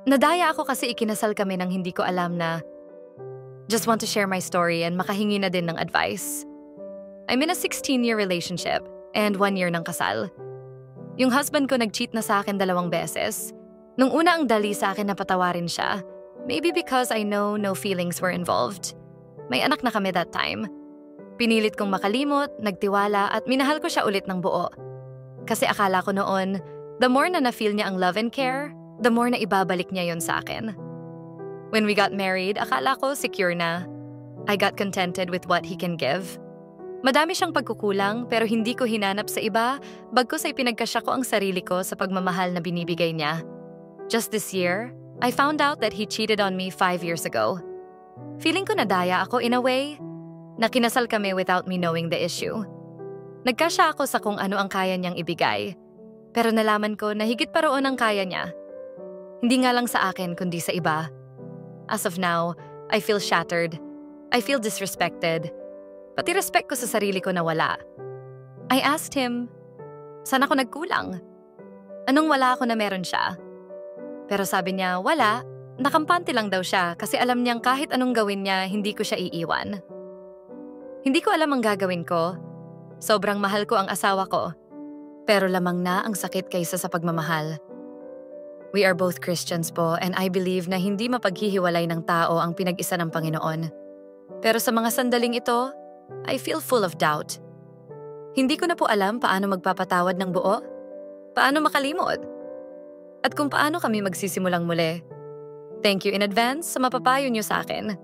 Nadaya ako kasi ikinasal kami nang hindi ko alam na just want to share my story and makahingi na din ng advice. I'm in a 16-year relationship and 1 year ng kasal. Yung husband ko nag-cheat na sa akin 2 beses. Nung una ang dali sa akin na patawarin siya, maybe because I know no feelings were involved. May anak na kami that time. Pinilit kong makalimot, nagtiwala at minahal ko siya ulit ng buo. Kasi akala ko noon, the more na na-feel niya ang love and care, the more na ibabalik niya yon sa akin. When we got married, akala ko secure na. I got contented with what he can give. Madami siyang pagkukulang pero hindi ko hinanap sa iba, bagkus ay pinagkasya ko ang sarili ko sa pagmamahal na binibigay niya. Just this year, I found out that he cheated on me 5 years ago. Feeling ko nadaya ako in a way, na kinasal kami without me knowing the issue. Nagkasya ako sa kung ano ang kaya niyang ibigay, pero nalaman ko na higit pa roon ang kaya niya. Hindi nga lang sa akin kundi sa iba. As of now, I feel shattered. I feel disrespected. Pati respect ko sa sarili ko nawala. I asked him, saan ako nagkulang? Anong wala ako na meron siya? Pero sabi niya, wala. Nakampante lang daw siya kasi alam niyang kahit anong gawin niya, hindi ko siya iiwan. Hindi ko alam ang gagawin ko. Sobrang mahal ko ang asawa ko. Pero lamang na ang sakit kaysa sa pagmamahal. We are both Christians po and I believe na hindi mapaghihiwalay ng tao ang pinag-isa ng Panginoon. Pero sa mga sandaling ito, I feel full of doubt. Hindi ko na po alam paano magpapatawad ng buo, paano makalimot, at kung paano kami magsisimulang muli. Thank you in advance sa mapapayo niyo sa akin.